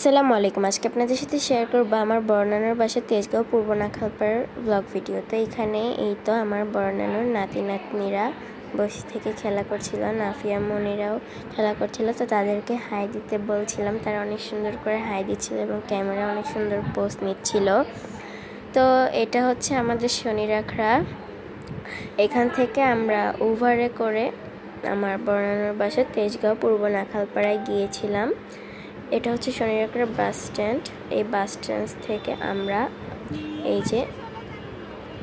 আসসালামু আলাইকুম। আজকে আপনাদের সাথে শেয়ার করব আমার বড় বাসা তেজগাঁও পূর্ব নাখালপাড়ার ব্লগ ভিডিও। তো এখানে এই তো আমার বড় নাতি নাতনিরা বসে থেকে খেলা করছিল, নাফিয়া মনিরাও খেলা করছিল। তো তাদেরকে হাই দিতে বলছিলাম, তারা অনেক সুন্দর করে হাই দিচ্ছিল এবং ক্যামেরা অনেক সুন্দর পোস্ট নিচ্ছিল। তো এটা হচ্ছে আমাদের শনিরাখড়া। এখান থেকে আমরা উভারে করে আমার বড় বাসা তেজগাঁও পূর্ব নাখালপাড়ায় গিয়েছিলাম। এটা হচ্ছে শনিরাখড়া বাস স্ট্যান্ড। এই বাস স্ট্যান্ড থেকে আমরা এই যে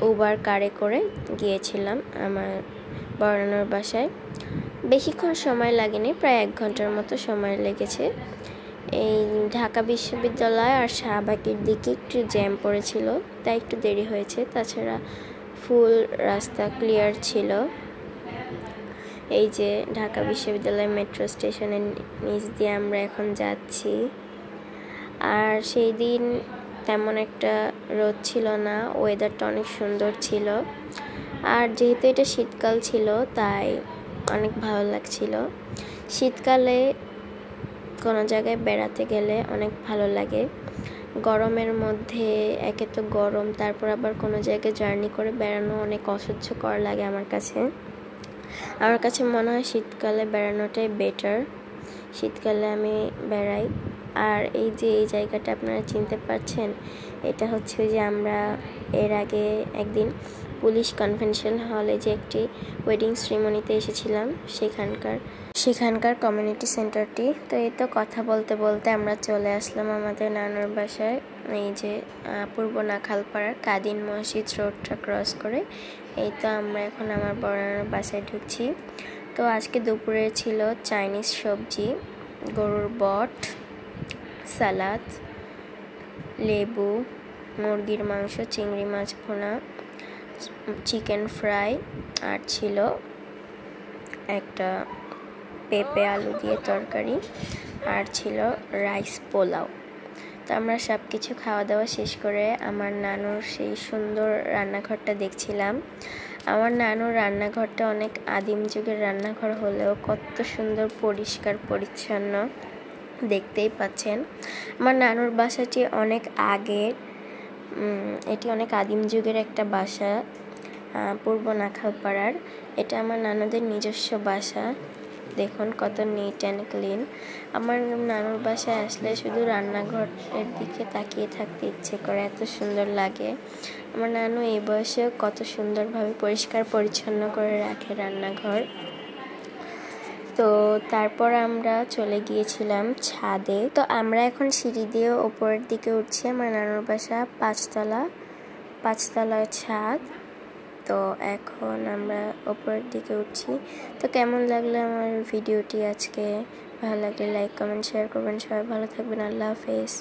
উবার কারে করে গিয়েছিলাম আমার বড় বাসায়। বেশিক্ষণ সময় লাগেনি, প্রায় 1 ঘন্টার মতো সময় লেগেছে। এই ঢাকা বিশ্ববিদ্যালয় আর শাহবাগের দিকে একটু জ্যাম পড়েছিল, তাই একটু দেরি হয়েছে। তাছাড়া ফুল রাস্তা ক্লিয়ার ছিল। এই যে ঢাকা বিশ্ববিদ্যালয় মেট্রো স্টেশনের নিচ দিয়ে আমরা এখন যাচ্ছি। আর সেই দিন তেমন একটা রোদ ছিল না, ওয়েদারটা অনেক সুন্দর ছিল। আর যেহেতু এটা শীতকাল ছিল তাই অনেক ভালো লাগছিল। শীতকালে কোনো জায়গায় বেড়াতে গেলে অনেক ভালো লাগে। গরমের মধ্যে একে তো গরম, তারপর আবার কোনো জায়গায় জার্নি করে বেড়ানো অনেক অসহ্যকর লাগে আমার কাছে মনে হয় শীতকালে বেড়ানোটাই বেটার। শীতকালে আমি বেড়াই। আর এই যে এই জায়গাটা আপনারা চিনতে পারছেন, এটা হচ্ছে যে আমরা এর আগে একদিন পুলিশ কনভেনশন হলে যে একটি ওয়েডিং সেরিমনিতে এসেছিলাম, সেখানকার কমিউনিটি সেন্টারটি। তো এই তো কথা বলতে বলতে আমরা চলে আসলাম আমাদের নানুর বাসায়। এই যে পূর্ব নাখালপাড়ার কাদিন মসজিদ রোডটা ক্রস করে এই তো আমরা এখন আমার বড় বাসায় ঢুকছি। তো আজকে দুপুরে ছিল চাইনিজ সবজি, গরুর বট, সালাদ, লেবু, মুরগির মাংস, চিংড়ি মাছ ভুনা, চিকেন ফ্রাই, আর ছিল একটা পেঁপে আলু দিয়ে তরকারি, আর ছিল রাইস পোলাও। তো আমরা সব কিছু খাওয়া দাওয়া শেষ করে আমার নানুর সেই সুন্দর রান্নাঘরটা দেখছিলাম। আমার নানুর রান্নাঘরটা অনেক আদিম যুগের রান্নাঘর হলেও কত সুন্দর পরিষ্কার পরিচ্ছন্ন, দেখতেই পাচ্ছেন। আমার নানুর বাসাটি অনেক আগের, এটি অনেক আদিম যুগের একটা বাসা পূর্ব নাখালপাড়ার। এটা আমার নানুদের নিজস্ব বাসা। দেখুন কত নিট অ্যান্ড ক্লিন। আমার নানুর বাসায় আসলে শুধু রান্নাঘরের দিকে তাকিয়ে থাকতে ইচ্ছে করে, এত সুন্দর লাগে। আমার নানু এই বয়সেও কত সুন্দরভাবে পরিষ্কার পরিচ্ছন্ন করে রাখে রান্নাঘর। তো তারপর আমরা চলে গিয়েছিলাম ছাদে। তো আমরা এখন সিঁড়ি দিয়ে ওপরের দিকে উঠছি। আমার নানুর বাসা 5তলায় ছাদ। তো এখন আমরা ওপরের দিকে উঠছি। তো কেমন লাগলো আমার ভিডিওটি আজকে? ভালো লাগলে লাইক কমেন্ট শেয়ার করবেন। সবাই ভালো থাকবেন। আল্লাহ হাফেজ।